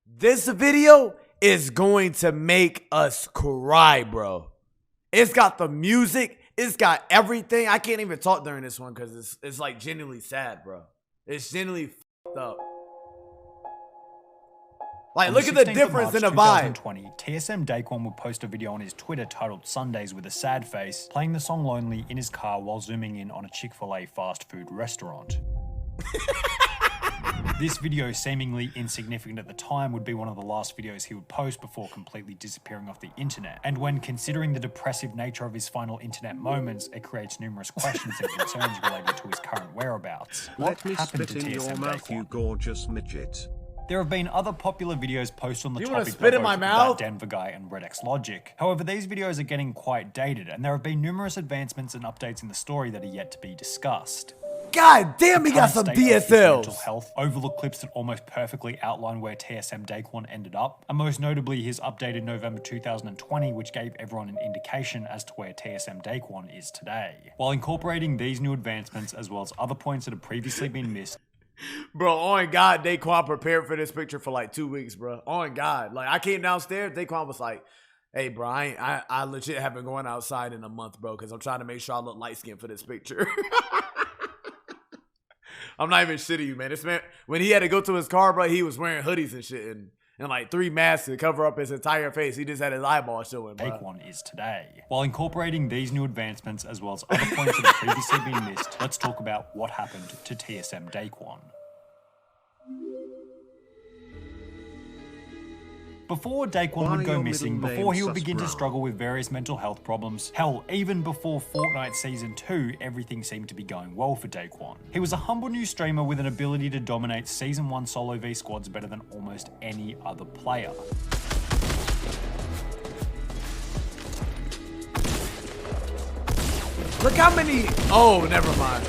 This video is going to make us cry, bro. It's got the music. It's got everything. I can't even talk during this one because it's like genuinely sad, bro. It's genuinely fucked up. Like, look at the difference in the vibe. 2020, TSM Daequan would post a video on his Twitter titled Sundays with a sad face, playing the song Lonely in his car while zooming in on a Chick-fil-A fast food restaurant. This video, seemingly insignificant at the time, would be one of the last videos he would post before completely disappearing off the internet. And when considering the depressive nature of his final internet moments, it creates numerous questions and concerns related to his current whereabouts. What happened to TSM Daequan? You gorgeous midget. There have been other popular videos posted on the topic spit in by my both mouth? that Denver guy and RedX Logic. However, these videos are getting quite dated, and there have been numerous advancements and updates in the story that are yet to be discussed. God damn, he got some Current state of his mental DSLs. health, overlook clips that almost perfectly outline where TSM Daequan ended up, and most notably his updated November 2020, which gave everyone an indication as to where TSM Daequan is today. While incorporating these new advancements as well as other points that have previously been missed, Bro, on God, Daequan prepared for this picture for like 2 weeks, bro. On God. Like, I came downstairs, Daequan was like, hey, bro, I legit haven't been going outside in a month, bro, because I'm trying to make sure I look light-skinned for this picture. I'm not even shitting you, man. This man, when he had to go to his car, bro, he was wearing hoodies and shit and like 3 masks to cover up his entire face. He just had his eyeball showing, bro. Daequan is today. While incorporating these new advancements as well as other points that have previously been missed, let's talk about what happened to TSM Daequan. Before Daequan would go missing, before he would begin to struggle with various mental health problems, hell, even before Fortnite Season 2, everything seemed to be going well for Daequan. He was a humble new streamer with an ability to dominate Season 1 solo v squads better than almost any other player. Look how many. Oh, never mind.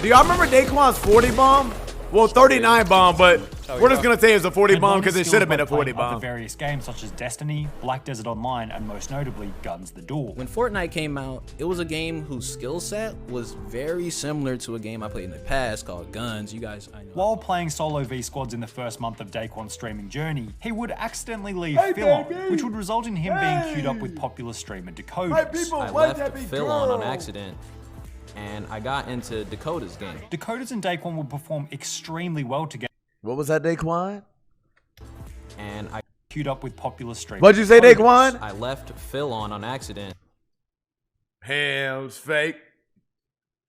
Do y'all remember Daequan's 40 bomb? Well, 39 bomb, but we're just gonna say it's a 40 bomb because it should have been a 40 bomb. Various games such as Destiny, Black Desert Online, and most notably Guns the Door. When Fortnite came out, it was a game whose skill set was very similar to a game I played in the past called Guns. You guys, I know. While playing solo v squads in the first month of Daequan's streaming journey, he would accidentally leave Phil on, which would result in him being queued up with popular streamer Dakotas. I left Phil on accident, and I got into Dakota's game. Dakotas and Daequan would perform extremely well together. What was that, Daequan? And I Queued up with popular streamers. What'd you say, Daequan? I left Phil on accident. Ham's fake.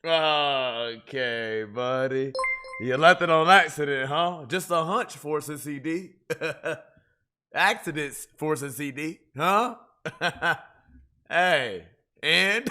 Okay, buddy. You left it on accident, huh? Just a hunch, forcing CD. Accidents, forcing CD, huh? Hey, and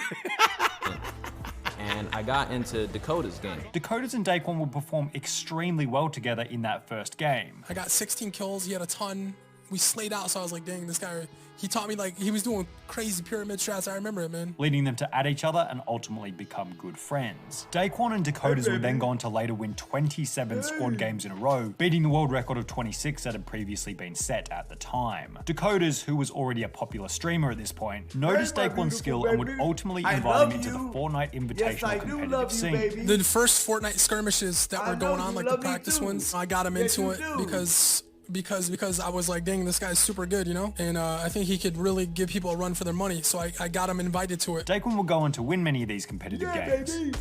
And I got into Dakota's game. Dakotas and Daequan would perform extremely well together in that first game. I got 16 kills, he had a ton. We slayed out, so I was like, dang, this guy, he taught me, like, he was doing crazy pyramid strats. I remember it, man. Leading them to add each other and ultimately become good friends. Daequan and Dakotas would then go on to later win 27 squad games in a row, beating the world record of 26 that had previously been set at the time. Dakotas, who was already a popular streamer at this point, noticed Daequan's skill and would ultimately invite him into the Fortnite Invitational competitive scene. The first Fortnite skirmishes that were going on, like the practice ones, I got him into it because I was like, dang, this guy's super good, you know? And I think he could really give people a run for their money, so I got him invited to it. Daequan would go on to win many of these competitive games. Baby.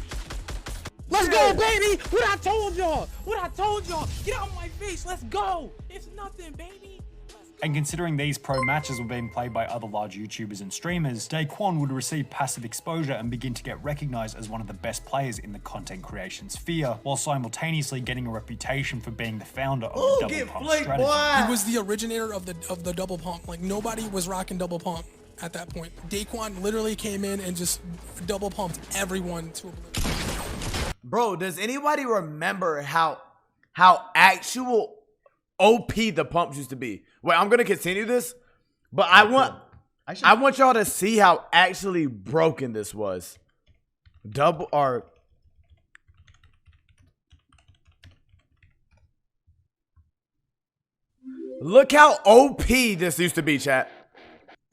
Let's go, baby! What I told y'all! What I told y'all! Get out of my face! Let's go! It's nothing, baby! And considering these pro matches were being played by other large YouTubers and streamers, Daequan would receive passive exposure and begin to get recognized as one of the best players in the content creation sphere, while simultaneously getting a reputation for being the founder of the double pump strategy. He was the originator of the double pump. Like, nobody was rocking double pump at that point. Daequan literally came in and just double pumped everyone to oblivion. bro, does anybody remember how actual OP the pumps used to be? Wait, I'm gonna continue this, but I want y'all to see how actually broken this was. Double or look how OP this used to be, chat.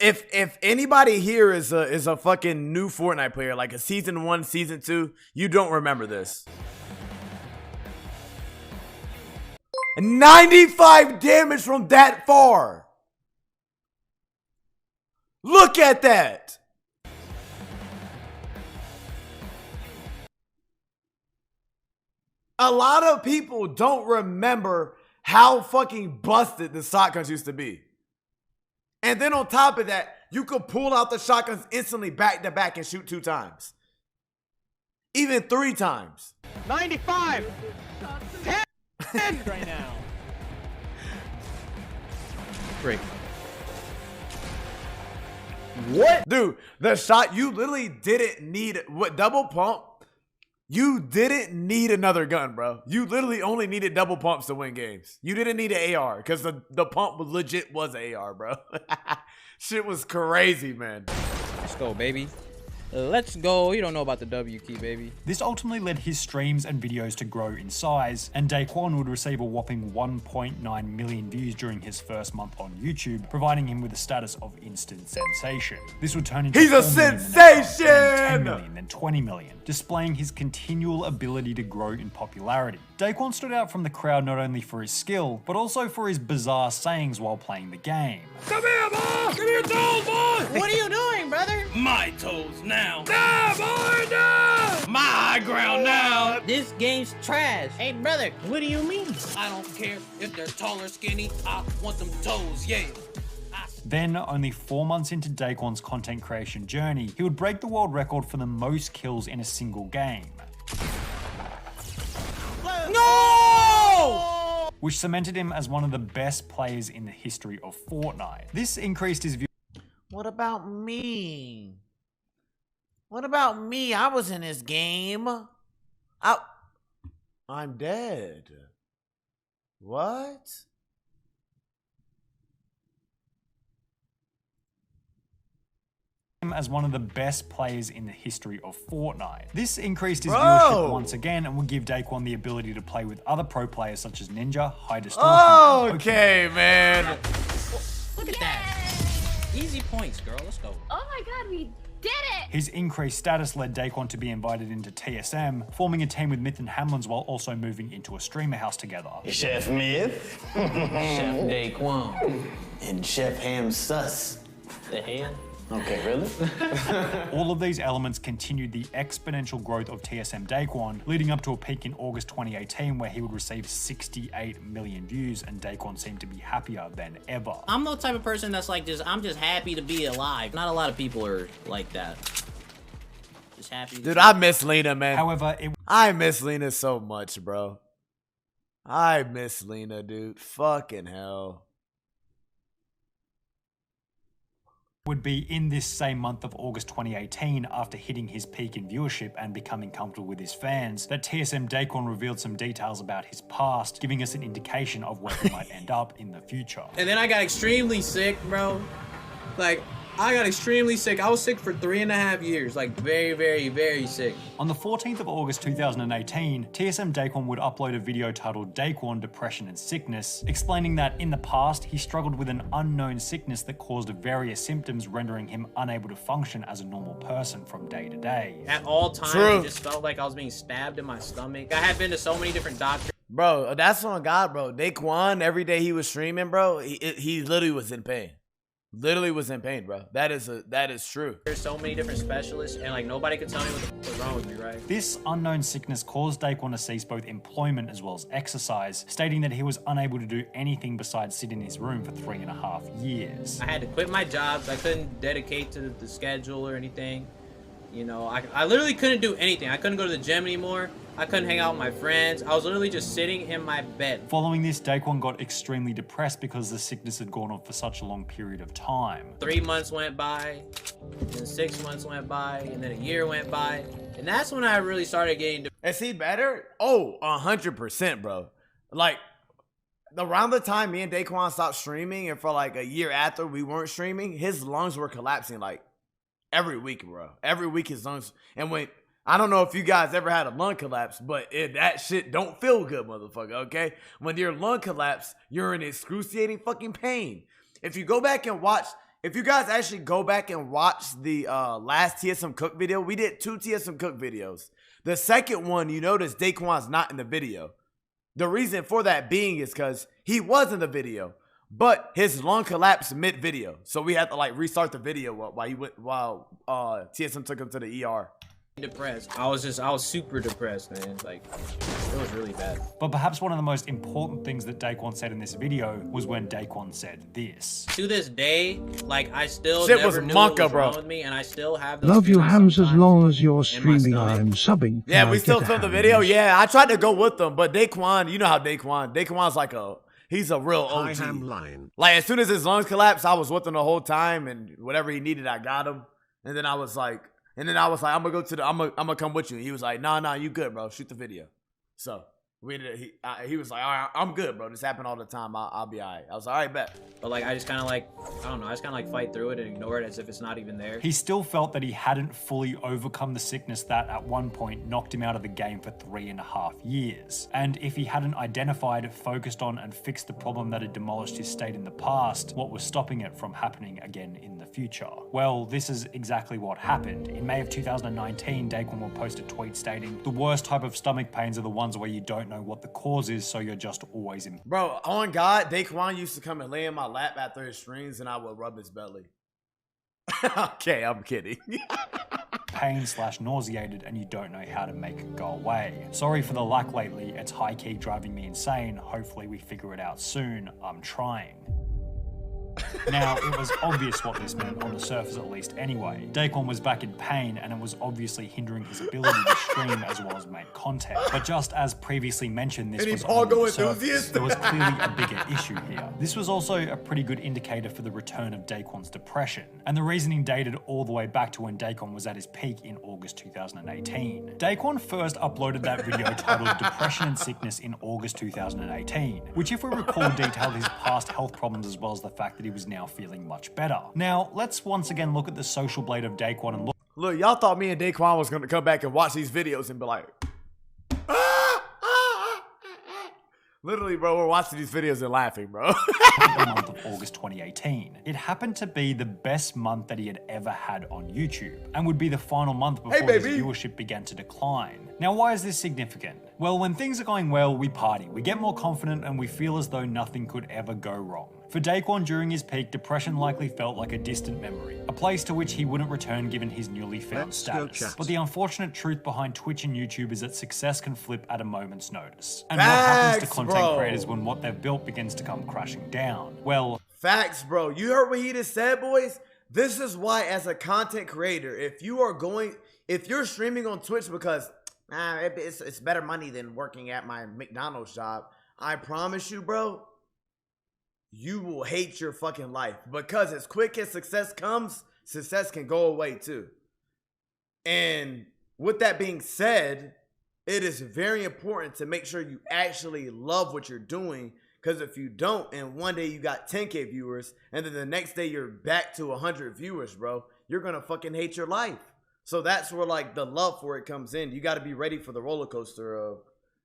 If anybody here is a fucking new Fortnite player, like a season 1, season 2, you don't remember this. 95 damage from that far. Look at that. A lot of people don't remember how fucking busted the shotguns used to be. And then on top of that, you could pull out the shotguns instantly back to back and shoot 2 times. Even 3 times. 95! 10 right now. Break. What? Dude, the shot, you literally didn't need, what, double pump? You didn't need another gun, bro. You literally only needed double pumps to win games. You didn't need an AR because the pump legit was an AR, bro. Shit was crazy, man. Let's go, baby. Let's go. You don't know about the W key, baby. This ultimately led his streams and videos to grow in size, and Daequan would receive a whopping 1.9 million views during his first month on YouTube, providing him with the status of instant sensation. This would turn into He's a 4 million, sensation! then 10 million, then 20 million, displaying his continual ability to grow in popularity. Daequan stood out from the crowd not only for his skill, but also for his bizarre sayings while playing the game. Come here, boy! Give me your toes, boy! What are you doing, brother? My toes now. Nah, boy, nah! My high ground now. This game's trash. Hey, brother, what do you mean? I don't care if they're tall or skinny. I want them toes, yeah. Then, only 4 months into Daequan's content creation journey, he would break the world record for the most kills in a single game. No! Which cemented him as one of the best players in the history of Fortnite. This increased his view. What about me? What about me? I was in this game. I'm dead. What? Him as one of the best players in the history of Fortnite. This increased his Bro. viewership once again and would give Daequan the ability to play with other pro players such as Ninja, High Distortion. Okay, man. Look at that. Easy points, girl. Let's go. Oh my god, we did it! His increased status led Daequan to be invited into TSM, forming a team with Myth and Hamlinz while also moving into a streamer house together. Chef Myth Chef Daequan. and Chef Ham Sus. The hand. Okay, really? All of these elements continued the exponential growth of TSM Daequan, leading up to a peak in August 2018 where he would receive 68 million views, and Daequan seemed to be happier than ever. I'm the type of person that's like just, I'm just happy to be alive. Not a lot of people are like that. Just happy to Dude, I miss Lena, man. However, it I miss Lena so much, bro. I miss Lena, dude. Fucking hell. would be in this same month of August 2018, after hitting his peak in viewership and becoming comfortable with his fans, that TSM Daequan revealed some details about his past, giving us an indication of where he might end up in the future. And then I got extremely sick, bro. Like, I got extremely sick. I was sick for 3.5 years. Like, very, very, very sick. On the 14th of August 2018, TSM Daequan would upload a video titled Daequan, Depression and Sickness, explaining that in the past, he struggled with an unknown sickness that caused various symptoms, rendering him unable to function as a normal person from day to day. At all times, True. it just felt like I was being stabbed in my stomach. I had been to so many different doctors. Bro, that's on God, bro. Daequan, every day he was streaming, bro, he literally was in pain. Literally was in pain, bro. That is true. There's so many different specialists, and like nobody could tell me what the f was wrong with me, right? This unknown sickness caused Daequan to cease both employment as well as exercise, stating that he was unable to do anything besides sit in his room for 3.5 years. I had to quit my jobs. I couldn't dedicate to the schedule or anything. You know, I literally couldn't do anything. I couldn't go to the gym anymore. I couldn't hang out with my friends. I was literally just sitting in my bed. Following this, Daequan got extremely depressed because the sickness had gone on for such a long period of time. 3 months went by, then 6 months went by, and then a year went by. And that's when I really started getting Is he better? Oh, 100%, bro. Like, around the time me and Daequan stopped streaming, and for like a year after we weren't streaming, his lungs were collapsing like every week, bro. Every week his lungs, and when, I don't know if you guys ever had a lung collapse, but that shit don't feel good, motherfucker, okay? When your lung collapse, you're in excruciating fucking pain. If you go back and watch, if you guys actually go back and watch the last TSM Cook video, we did 2 TSM Cook videos. The second one, you notice Daequan's not in the video. The reason for that being is because he was in the video, but his lung collapsed mid-video. So we had to like restart the video while TSM took him to the ER. Depressed. I was super depressed, man. Like, it was really bad. But perhaps one of the most important things that Daequan said in this video was when Daequan said this. To this day, like, I still Shit never was knew monka, what was bro. wrong with me, and I still have those Love you, feelings Hams, as sometimes long as you're in my streaming. stomach. I'm subbing. Yeah, Can we I still get a filmed the Hams? video. Yeah, I tried to go with them, but Daequan, you know how Daequan's like he's a real Hi, OG. Hamline. Like, as soon as his lungs collapsed, I was with him the whole time, and whatever he needed, I got him. And then I was like, I'm gonna come with you. And he was like, nah, you good, bro. Shoot the video. So he was like, all right, I'm good, bro. This happened all the time. I'll be all right. I was like, all right, bet. But like, I just kind of like, I don't know, I just kind of like fight through it and ignore it as if it's not even there. He still felt that he hadn't fully overcome the sickness that at one point knocked him out of the game for 3.5 years. And if he hadn't identified, focused on, and fixed the problem that had demolished his state in the past, what was stopping it from happening again in the future? Well, this is exactly what happened. In May of 2019, Daequan will post a tweet stating, "The worst type of stomach pains are the ones where you don't know what the cause is, so you're just always in." Bro, on God, Daequan used to come and lay in my lap after his streams, and I would rub his belly. Okay, I'm kidding. pain/nauseated and you don't know how to make it go away. Sorry for the luck lately, it's high-key driving me insane. Hopefully we figure it out soon. I'm trying. Now, it was obvious what this meant, on the surface at least anyway. Daequan was back in pain, and it was obviously hindering his ability to stream as well as make content. But just as previously mentioned, this was only the surface. There was clearly a bigger issue here. This was also a pretty good indicator for the return of Daequan's depression, and the reasoning dated all the way back to when Daequan was at his peak in August 2018. Daequan first uploaded that video titled Depression and Sickness in August 2018, which, if we recall, detailed his past health problems as well as the fact that he was now feeling much better. Now, let's once again look at the social blade of Daequan and Look, y'all thought me and Daequan was gonna come back and watch these videos and be like, literally, bro, we're watching these videos and laughing, bro. the month of August 2018. It happened to be the best month that he had ever had on YouTube, and would be the final month before his viewership began to decline. Now, why is this significant? Well, when things are going well, we party, we get more confident, and we feel as though nothing could ever go wrong. For Daequan, during his peak, depression likely felt like a distant memory, a place to which he wouldn't return given his newly found status. But the unfortunate truth behind Twitch and YouTube is that success can flip at a moment's notice. And what happens to content creators when what they've built begins to come crashing down? Well, facts, bro. You heard what he just said, boys? This is why, as a content creator, if you're streaming on Twitch because it's better money than working at my McDonald's job, I promise you, bro, you will hate your fucking life, because as quick as success comes, success can go away too. And with that being said, it is very important to make sure you actually love what you're doing, because if you don't, and one day you got 10K viewers, and then the next day you're back to 100 viewers, bro, you're gonna fucking hate your life. So that's where like the love for it comes in. You got to be ready for the roller coaster of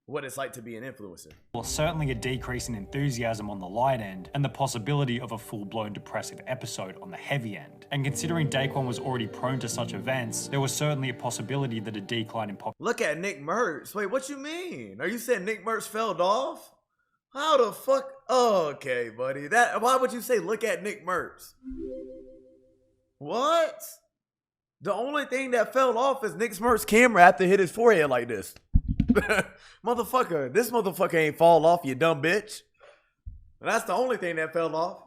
what it's like to be an influencer. Well, certainly a decrease in enthusiasm on the light end, and the possibility of a full-blown depressive episode on the heavy end. And considering Daequan was already prone to such events, there was certainly a possibility that a decline in popularity. Look at Nick Mertz. Wait, what you mean? Are you saying Nick Mertz fell off? How the fuck? Oh, okay, buddy. Why would you say look at Nick Mertz? What? The only thing that fell off is Nick Mertz's camera after it hit his forehead like this. Motherfucker, this motherfucker ain't fall off, you dumb bitch. That's the only thing that fell off.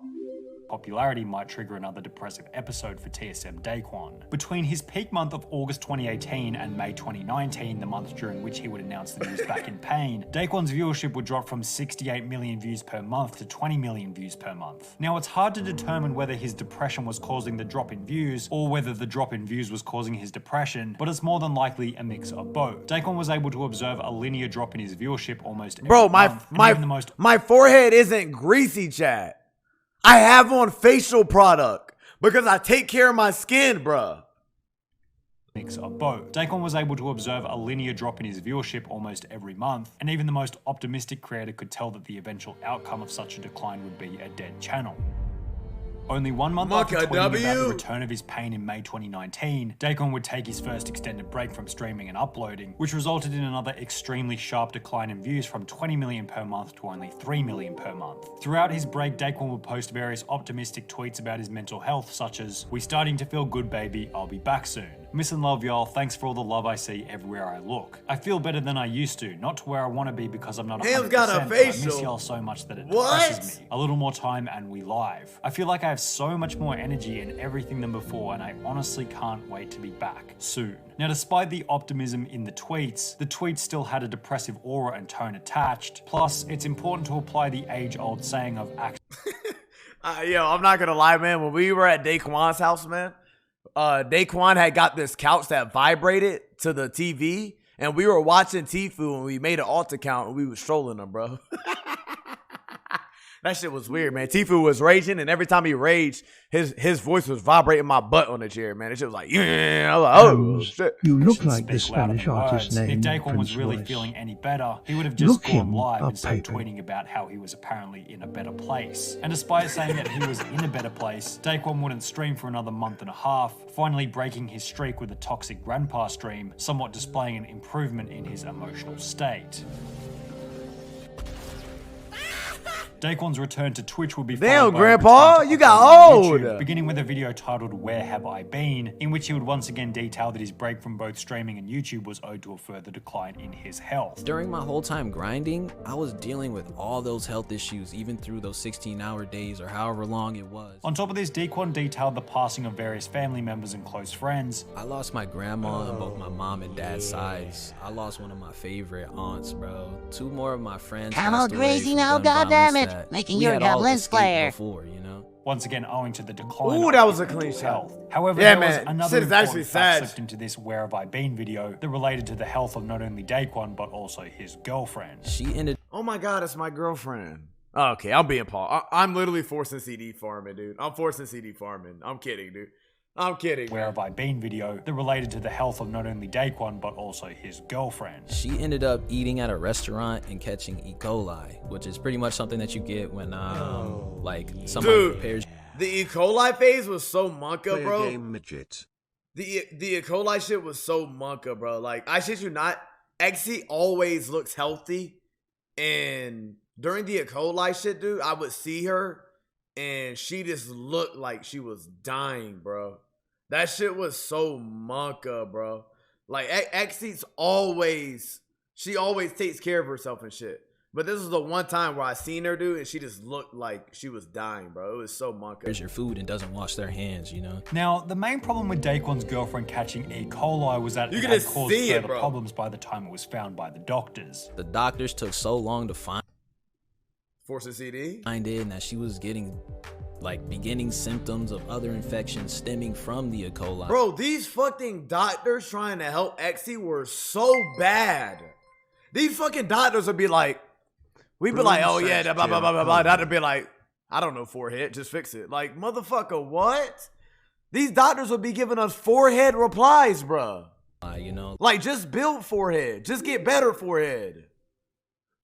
Popularity might trigger another depressive episode for TSM Daequan. Between his peak month of August 2018 and May 2019, the month during which he would announce that he was back in pain, Daequan's viewership would drop from 68 million views per month to 20 million views per month. Now, it's hard to determine whether his depression was causing the drop in views, or whether the drop in views was causing his depression, but it's more than likely a mix of both. Daequan was able to observe a linear drop in his viewership almost every month. My forehead isn't greasy, chat. I have on facial product because I take care of my skin, bruh. Mix of both. Daequan was able to observe a linear drop in his viewership almost every month, and even the most optimistic creator could tell that the eventual outcome of such a decline would be a dead channel. Only 1 month Mocha after tweeting about W. the return of his pain in May 2019, Daequan would take his first extended break from streaming and uploading, which resulted in another extremely sharp decline in views from 20 million per month to only 3 million per month. Throughout his break, Daequan would post various optimistic tweets about his mental health, such as, "We starting to feel good, baby, I'll be back soon. Miss and love y'all, thanks for all the love I see everywhere I look. I feel better than I used to, not to where I want to be because I'm not 100%, Ham's got a but I miss facial. y'all so much that it What? depresses me. A little more time and we live. I feel like I have so much more energy and everything than before, and I honestly can't wait to be back soon." Now, despite the optimism in the tweets still had a depressive aura and tone attached. Plus, it's important to apply the age-old saying of Yo, I'm not gonna lie, man. When we were at Daequan's house, man, Daequan had got this couch that vibrated to the TV, and we were watching Tfue, and we made an alt account, and we was trolling him, bro. That shit was weird, man. Tfue was raging, and every time he raged, his voice was vibrating my butt on the chair, man. It shit was like, yeah. I was like, oh, shit. You look like the Spanish artist If named Daequan Prince was really Royce. feeling any better, he would have just Look gone him live up, instead of paper. tweeting about how he was apparently in a better place. And despite saying that he was in a better place, Daequan wouldn't stream for another month and a half, finally breaking his streak with a toxic grandpa stream, somewhat displaying an improvement in his emotional state. Daequan's return to Twitch would be Damn, followed by a Grandpa, return to you got uploading on old. YouTube, beginning with a video titled "Where Have I Been?", in which he would once again detail that his break from both streaming and YouTube was owed to a further decline in his health. During my whole time grinding, I was dealing with all those health issues, even through those 16-hour days or however long it was. On top of this, Daequan detailed the passing of various family members and close friends. I lost my grandma on both my mom and dad's sides. I lost one of my favorite aunts, bro. 2 more of my friends. I'm all passed away crazy from now, gun goddammit. violence that Making we you a had all Hamlinz escaped player. Before, you know? Once again, owing to the decline Ooh, of that was a his clean mental shot. health. However, Yeah, there was man. another Shit is actually important fact sad. slipped into this "Where Have I Been" video that related to the health of not only Daequan but also his girlfriend. She ended Oh my God, it's my girlfriend. Okay, I'm being Paul. I'm literally forcing CD farming, dude. I'm forcing CD farming. I'm kidding, dude. I'm kidding. "Where Have I Been" video that related to the health of not only Daequan but also his girlfriend. She ended up eating at a restaurant and catching E. coli, which is pretty much something that you get when like somebody Dude, prepares. the E. coli phase was so monka, bro. midget. The E. coli shit was so monka, bro. Like, I shit you not, Exy always looks healthy, and during the E. coli shit, dude, I would see her, and she just looked like she was dying, bro. That shit was so monka, bro. Like, Exy's always, she always takes care of herself and shit. But this is the one time where I seen her, dude, and she just looked like she was dying, bro. It was so monka. Your food and doesn't wash their hands, you know. Now, the main problem with Daequan's girlfriend catching E. coli was that You it can had just caused see it, further bro. problems by the time it was found by the doctors. The doctors took so long to find Force a CD? it, and that she was getting like beginning symptoms of other infections stemming from the E. coli. Bro, these fucking doctors trying to help Exy were so bad. These fucking doctors would be like, we'd be like, oh yeah, blah, blah, blah, blah, blah. Doctor be like, I don't know, forehead, just fix it. Like, motherfucker, what? These doctors would be giving us forehead replies, bro. You know, Like, just build forehead. Just get better forehead.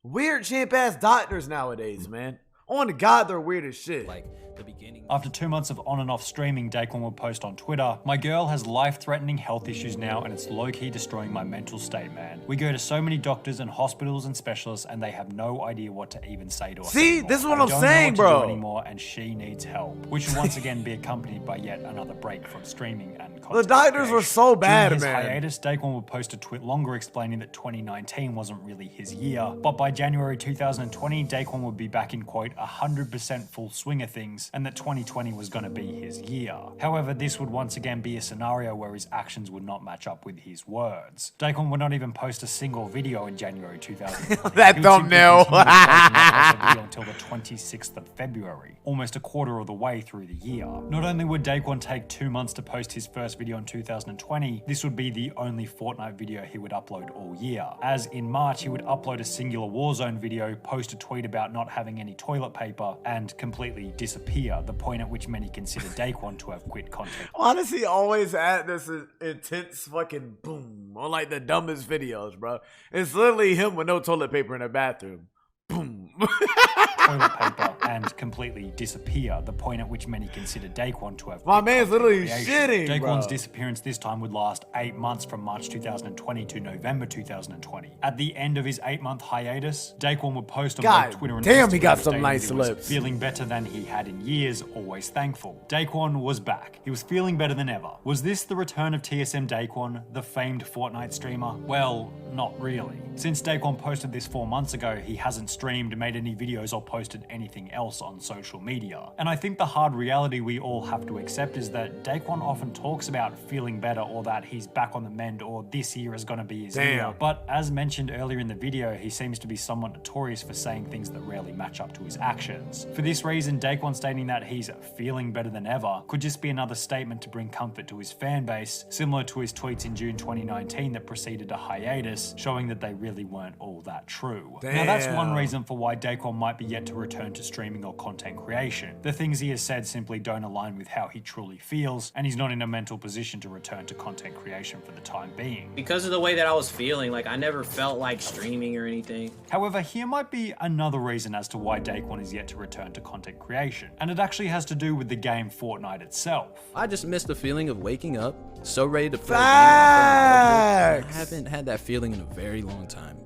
Weird champ ass doctors nowadays, man. On God, they're weird as shit. like the beginning. After 2 months of on and off streaming, Daequan would post on Twitter, "My girl has life-threatening health issues now and it's low-key destroying my mental state, man. We go to so many doctors and hospitals and specialists and they have no idea what to even say to us See, anymore. this is what I I'm don't saying, know what to do bro. anymore and she needs help," which would once again be accompanied by yet another break from streaming and The content doctors were creation. so bad, During his man. hiatus, Daequan would post a tweet longer explaining that 2019 wasn't really his year, but by January 2020, Daequan would be back in, quote, 100% full swing of things, and that 2020 was going to be his year. However, this would once again be a scenario where his actions would not match up with his words. Daequan would not even post a single video in January 2020. That He would simply thumbnail. continue posting that video until the 26th of February, almost a quarter of the way through the year. Not only would Daequan take 2 months to post his first video in 2020, this would be the only Fortnite video he would upload all year. As in March, he would upload a singular Warzone video, post a tweet about not having any toilet paper, and completely disappear, the point at which many consider Daequan to have quit content. Honestly, always had this intense fucking boom on like the dumbest videos, bro. It's literally him with no toilet paper in the bathroom. Boom. toilet paper and completely disappear, the point at which many consider Daequan to have My quit man's content literally creation. shitting, Daequan's bro. disappearance this time would last 8 months from March 2020 to November 2020. At the end of his 8-month hiatus, Daequan would post on God both Twitter and damn, he Instagram got some stating nice that he was lips. feeling better than he had in years, always thankful. Daequan was back. He was feeling better than ever. Was this the return of TSM Daequan, the famed Fortnite streamer? Well, not really. Since Daequan posted this 4 months ago, he hasn't streamed, made any videos, or posted anything else on social media. And I think the hard reality we all have to accept is that Daequan often talks about feeling better, or that he's back on the mend, or this year is gonna be his year. But as mentioned earlier in the video, he seems to be somewhat notorious for saying things that rarely match up to his actions. For this reason, Daequan stating that he's feeling better than ever could just be another statement to bring comfort to his fan base, similar to his tweets in June 2019 that preceded a hiatus, showing that they really weren't all that true. Now that's one reason for why Daequan might be yet to return to streaming or content creation. The things he has said simply don't align with how he truly feels, and he's not in a mental position to return to content creation for the time being. Because of the way that I was feeling, like I never felt like streaming or anything. However, here might be another reason as to why Daequan is yet to return to content creation, and it actually has to do with the game Fortnite itself. I just miss the feeling of waking up so ready to play. Facts. I haven't had that feeling in a very long time.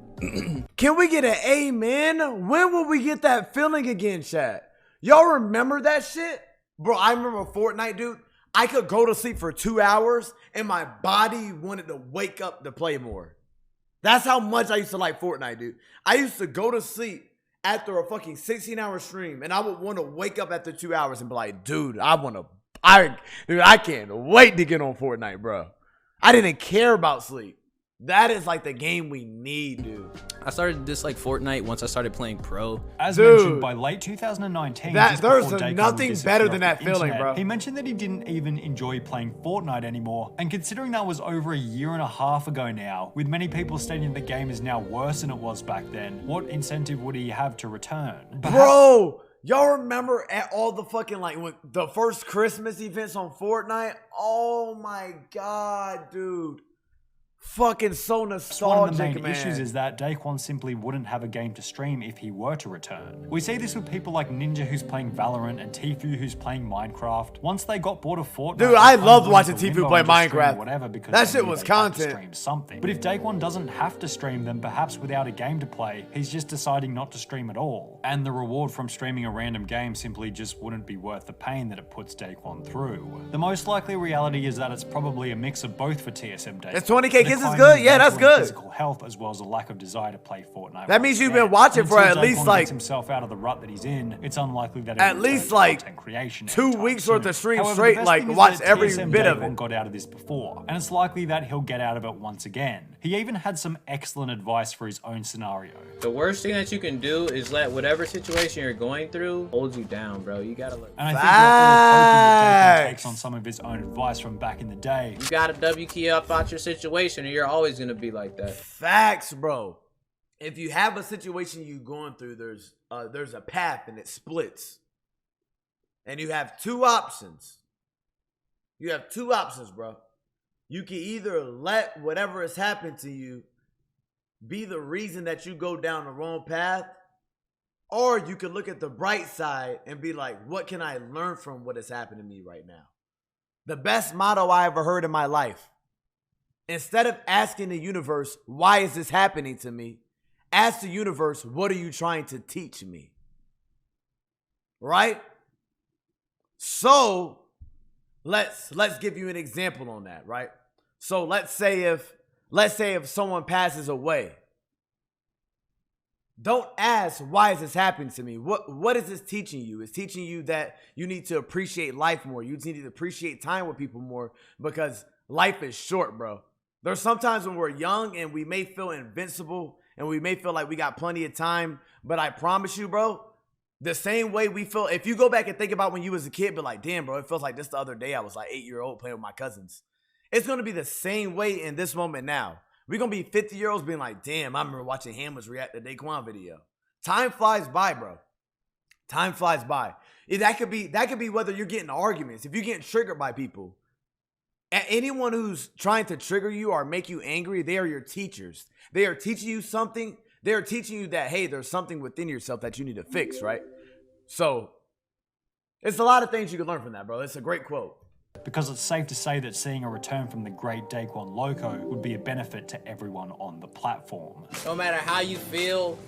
Can we get an amen? When will we get that feeling again, chat? Y'all remember that shit? Bro, I remember Fortnite, dude. I could go to sleep for 2 hours and my body wanted to wake up to play more. That's how much I used to like Fortnite, dude. I used to go to sleep after a fucking 16-hour stream and I would want to wake up after 2 hours and be like, dude, I can't wait to get on Fortnite, bro. I didn't care about sleep. That is like the game we need, dude. I started to dislike Fortnite once I started playing pro. As mentioned, by late 2019, there's Daequan nothing disappeared better off than the that feeling, internet, bro. He mentioned that he didn't even enjoy playing Fortnite anymore. And considering that was over a year and a half ago now, with many people stating the game is now worse than it was back then, what incentive would he have to return? Bro, y'all remember at all the fucking, like, when the first Christmas events on Fortnite? Oh my God, dude. Fucking so nostalgic, One of the main man. issues is that Daequan simply wouldn't have a game to stream if he were to return. We see this with people like Ninja who's playing Valorant and Tfue who's playing Minecraft. Once they got bored of Fortnite, Dude, I they loved went watching into Tfue limbo play and just streamed Minecraft. whatever because That they shit knew was they had to content. stream something. But if Daequan doesn't have to stream, then perhaps without a game to play, he's just deciding not to stream at all. And the reward from streaming a random game simply just wouldn't be worth the pain that it puts Daequan through. The most likely reality is that it's probably a mix of both for TSM Daequan. It's 20K kids is Declining good? Yeah, that's mental and good. Physical health as well as a lack of desire to play Fortnite. That means you've been watching for at least, Daequan like, gets himself out of the rut that he's in. It's unlikely that at least like 2 weeks worth of stream straight, like watch every bit of it. Got out of this before, and it's likely that he'll get out of it once again. He even had some excellent advice for his own scenario. The worst thing that you can do is let whatever situation you're going through hold you down, bro. You gotta look. And I think we're all hoping that Daequan takes on some of his own advice from back in the day. You gotta W key up out your situation, or you're always gonna be like that. Facts, bro. If you have a situation you're going through, there's a path and it splits. And you have two options. You have two options, bro. You can either let whatever has happened to you be the reason that you go down the wrong path, or you can look at the bright side and be like, what can I learn from what has happened to me right now? The best motto I ever heard in my life. Instead of asking the universe, why is this happening to me? Ask the universe, what are you trying to teach me? Right? So, let's give you an example on that, right? So let's say if someone passes away, don't ask, why is this happening to me? What is this teaching you? It's teaching you that you need to appreciate life more. You need to appreciate time with people more because life is short, bro. There's sometimes when we're young and we may feel invincible and we may feel like we got plenty of time, but I promise you, bro, the same way we feel, if you go back and think about when you was a kid, but like, damn, bro, it feels like this the other day I was like 8-year-old playing with my cousins. It's going to be the same way in this moment now. We're going to be 50-year-olds being like, damn, I remember watching Hamlinz react to Daequan video. Time flies by, bro. Time flies by. That could be whether you're getting arguments, if you're getting triggered by people. Anyone who's trying to trigger you or make you angry, they are your teachers. They are teaching you something they're teaching you that, hey, there's something within yourself that you need to fix, right? So it's a lot of things you can learn from that, bro. It's a great quote. Because it's safe to say that seeing a return from the great Daequan Loco would be a benefit to everyone on the platform. No matter how you feel,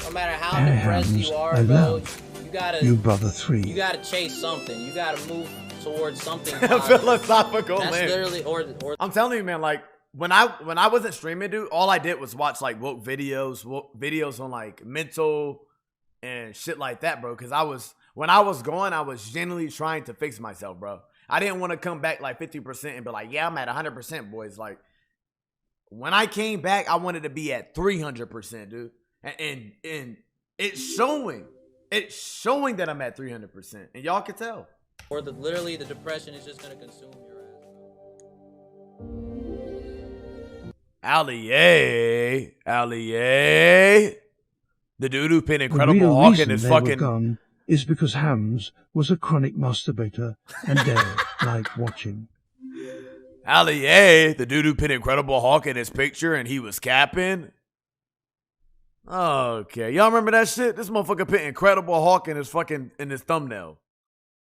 no matter how Hey, depressed Hamlinz, you are, I bro, love you gotta you, brother 3. you gotta chase something. You gotta move towards something. Philosophical, That's man. literally, or I'm telling you, man, like when I wasn't streaming, dude, all I did was watch like woke videos on like mental and shit like that, bro. Cause when I was going, I was genuinely trying to fix myself, bro. I didn't want to come back like 50% and be like, yeah, I'm at 100%, boys. Like when I came back, I wanted to be at 300%, dude. And it's showing. It's showing that I'm at 300%. And y'all can tell. or literally the depression is just gonna consume your ass, bro. Allie, the dude who put The Incredible real Hulk in reason his they were fucking. gone is because Hams was a chronic masturbator and Dale liked watching. Allie, the dude who put Incredible Hulk in his picture and he was capping. Okay, y'all remember that shit? This motherfucker put Incredible Hulk in his thumbnail.